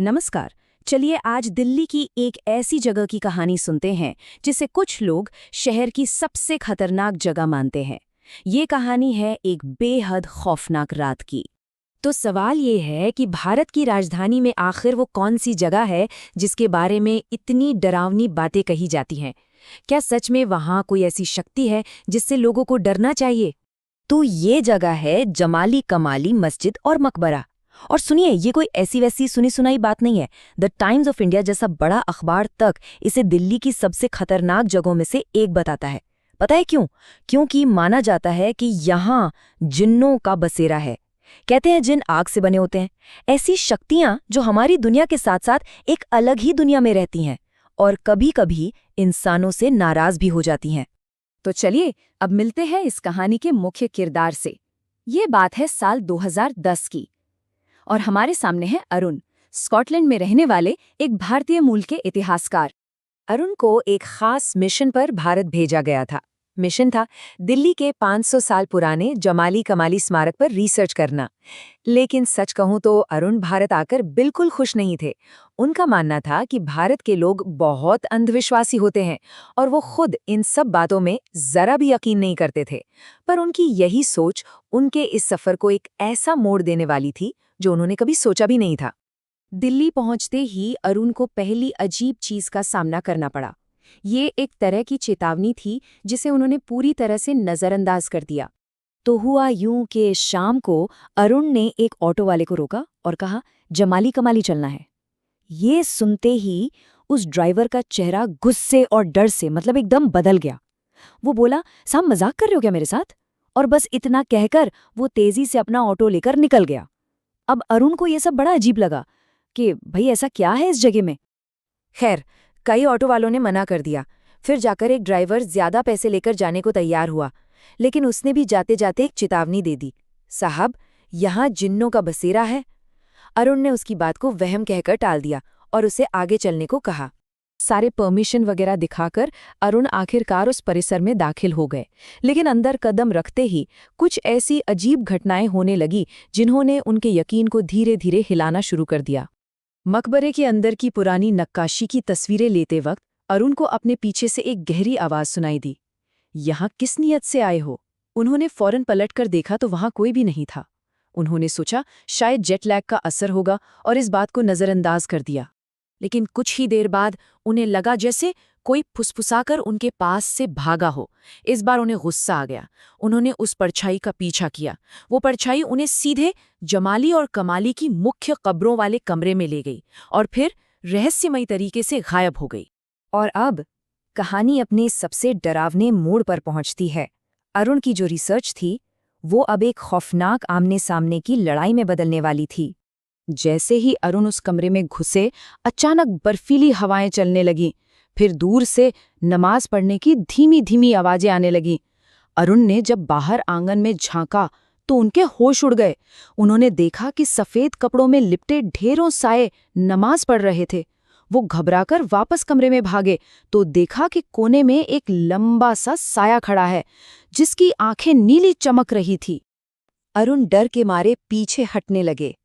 नमस्कार। चलिए आज दिल्ली की एक ऐसी जगह की कहानी सुनते हैं जिसे कुछ लोग शहर की सबसे खतरनाक जगह मानते हैं। ये कहानी है एक बेहद खौफनाक रात की। तो सवाल ये है कि भारत की राजधानी में आखिर वो कौन सी जगह है जिसके बारे में इतनी डरावनी बातें कही जाती हैं। क्या सच में वहाँ कोई ऐसी शक्ति है जिससे लोगों को डरना चाहिए? तो ये जगह है जमाली कमाली मस्जिद और मकबरा। और सुनिए, ये कोई ऐसी वैसी सुनी सुनाई बात नहीं है। द टाइम्स ऑफ इंडिया जैसा बड़ा अखबार तक इसे दिल्ली की सबसे खतरनाक जगहों में से एक बताता है। पता है क्यों? क्योंकि माना जाता है कि यहाँ जिन्नों का बसेरा है। कहते हैं जिन आग से बने होते हैं, ऐसी शक्तियां जो हमारी दुनिया के साथ साथ एक अलग ही दुनिया में रहती हैं और कभी-कभी इंसानों से नाराज भी हो जाती हैं। तो चलिए अब मिलते हैं इस कहानी के मुख्य किरदार से। ये बात है साल 2010 की और हमारे सामने है अरुण, स्कॉटलैंड में रहने वाले एक भारतीय मूल के इतिहासकार। अरुण को एक खास मिशन पर भारत भेजा गया था। मिशन था दिल्ली के 500 साल पुराने जमाली कमाली स्मारक पर रिसर्च करना। लेकिन सच कहूं तो अरुण भारत आकर बिल्कुल खुश नहीं थे। उनका मानना था कि भारत के लोग बहुत अंधविश्वासी होते हैं और वो खुद इन सब बातों में जरा भी यकीन नहीं करते थे। पर उनकी यही सोच उनके इस सफर को एक ऐसा मोड़ देने वाली थी जो उन्होंने कभी सोचा भी नहीं था। दिल्ली पहुंचते ही अरुण को पहली अजीब चीज का सामना करना पड़ा। ये एक तरह की चेतावनी थी जिसे उन्होंने पूरी तरह से नजरअंदाज कर दिया। तो हुआ यूं कि शाम को अरुण ने एक ऑटो वाले को रोका और कहा, जमाली कमाली चलना है। ये सुनते ही उस ड्राइवर का चेहरा गुस्से और डर से एकदम बदल गया। वो बोला, साहब मजाक कर रहे हो क्या मेरे साथ? और बस इतना कहकर वो तेजी से अपना ऑटो लेकर निकल गया। अब अरुण को यह सब बड़ा अजीब लगा कि भाई ऐसा क्या है इस जगह में। खैर, कई ऑटो वालों ने मना कर दिया। फिर जाकर एक ड्राइवर ज्यादा पैसे लेकर जाने को तैयार हुआ, लेकिन उसने भी जाते जाते एक चेतावनी दे दी, साहब यहाँ जिन्नों का बसेरा है। अरुण ने उसकी बात को वहम कहकर टाल दिया और उसे आगे चलने को कहा। सारे परमिशन वगैरह दिखाकर अरुण आखिरकार उस परिसर में दाखिल हो गए। लेकिन अंदर कदम रखते ही कुछ ऐसी अजीब घटनाएं होने लगी जिन्होंने उनके यकीन को धीरे धीरे हिलाना शुरू कर दिया। मकबरे के अंदर की पुरानी नक्काशी की तस्वीरें लेते वक्त अरुण को अपने पीछे से एक गहरी आवाज सुनाई दी। यहाँ किस नियत से आए हो? उन्होंने फौरन पलटकर देखा तो वहां कोई भी नहीं था। उन्होंने सोचा शायद जेट लैग का असर होगा और इस बात को नजरअंदाज कर दिया। लेकिन कुछ ही देर बाद उन्हें लगा जैसे कोई फुसफुसाकर उनके पास से भागा हो। इस बार उन्हें गुस्सा आ गया। उन्होंने उस परछाई का पीछा किया। वो परछाई उन्हें सीधे जमाली और कमाली की मुख्य कब्रों वाले कमरे में ले गई और फिर रहस्यमयी तरीके से गायब हो गई। और अब कहानी अपने सबसे डरावने मोड़ पर पहुंचती है। अरुण की जो रिसर्च थी वो अब एक खौफनाक आमने सामने की लड़ाई में बदलने वाली थी। जैसे ही अरुण उस कमरे में घुसे, अचानक बर्फीली हवाएं चलने लगीं। फिर दूर से नमाज पढ़ने की धीमी धीमी आवाजें आने लगीं। अरुण ने जब बाहर आंगन में झांका तो उनके होश उड़ गए। उन्होंने देखा कि सफेद कपड़ों में लिपटे ढेरों साए नमाज पढ़ रहे थे। वो घबराकर वापस कमरे में भागे तो देखा कि कोने में एक लंबा सा साया खड़ा है जिसकी आंखें नीली चमक रही थी। अरुण डर के मारे पीछे हटने लगे।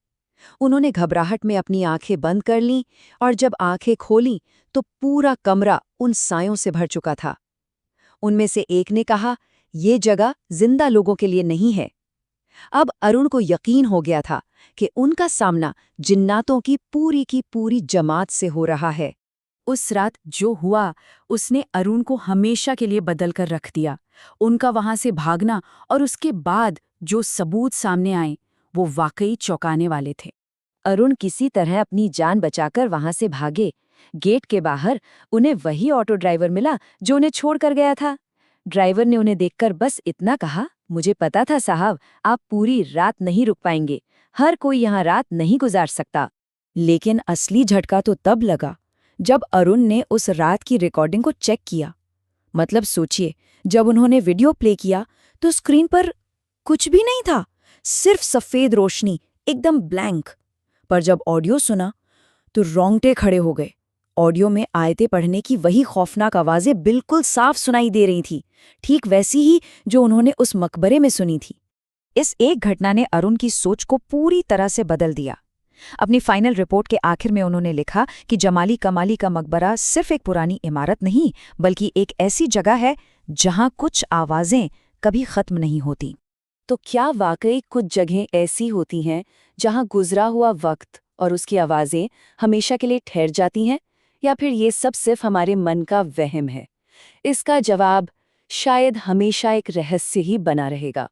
उन्होंने घबराहट में अपनी आंखें बंद कर लीं और जब आंखें खोलीं तो पूरा कमरा उन सायों से भर चुका था। उनमें से एक ने कहा, ये जगह जिंदा लोगों के लिए नहीं है। अब अरुण को यकीन हो गया था कि उनका सामना जिन्नातों की पूरी जमात से हो रहा है। उस रात जो हुआ उसने अरुण को हमेशा के लिए बदल कर रख दिया। उनका वहां से भागना और उसके बाद जो सबूत सामने आए वो वाकई चौंकाने वाले थे। अरुण किसी तरह अपनी जान बचाकर वहां से भागे। गेट के बाहर उन्हें वही ऑटो ड्राइवर मिला जो उन्हें छोड़कर गया था। ड्राइवर ने उन्हें देखकर बस इतना कहा, मुझे पता था साहब आप पूरी रात नहीं रुक पाएंगे। हर कोई यहाँ रात नहीं गुजार सकता। लेकिन असली झटका तो तब लगा जब अरुण ने उस रात की रिकॉर्डिंग को चेक किया। सोचिए, जब उन्होंने वीडियो प्ले किया तो स्क्रीन पर कुछ भी नहीं था, सिर्फ सफेद रोशनी, एकदम ब्लैंक। पर जब ऑडियो सुना तो रोंगटे खड़े हो गए। ऑडियो में आयतें पढ़ने की वही खौफनाक आवाजें बिल्कुल साफ सुनाई दे रही थी, ठीक वैसी ही जो उन्होंने उस मकबरे में सुनी थी। इस एक घटना ने अरुण की सोच को पूरी तरह से बदल दिया। अपनी फाइनल रिपोर्ट के आखिर में उन्होंने लिखा कि जमाली कमाली का मकबरा सिर्फ एक पुरानी इमारत नहीं, बल्कि एक ऐसी जगह है जहां कुछ आवाजें कभी खत्म नहीं होती। तो क्या वाकई कुछ जगहें ऐसी होती हैं जहां गुजरा हुआ वक्त और उसकी आवाजें हमेशा के लिए ठहर जाती हैं, या फिर ये सब सिर्फ हमारे मन का वहम है? इसका जवाब शायद हमेशा एक रहस्य ही बना रहेगा।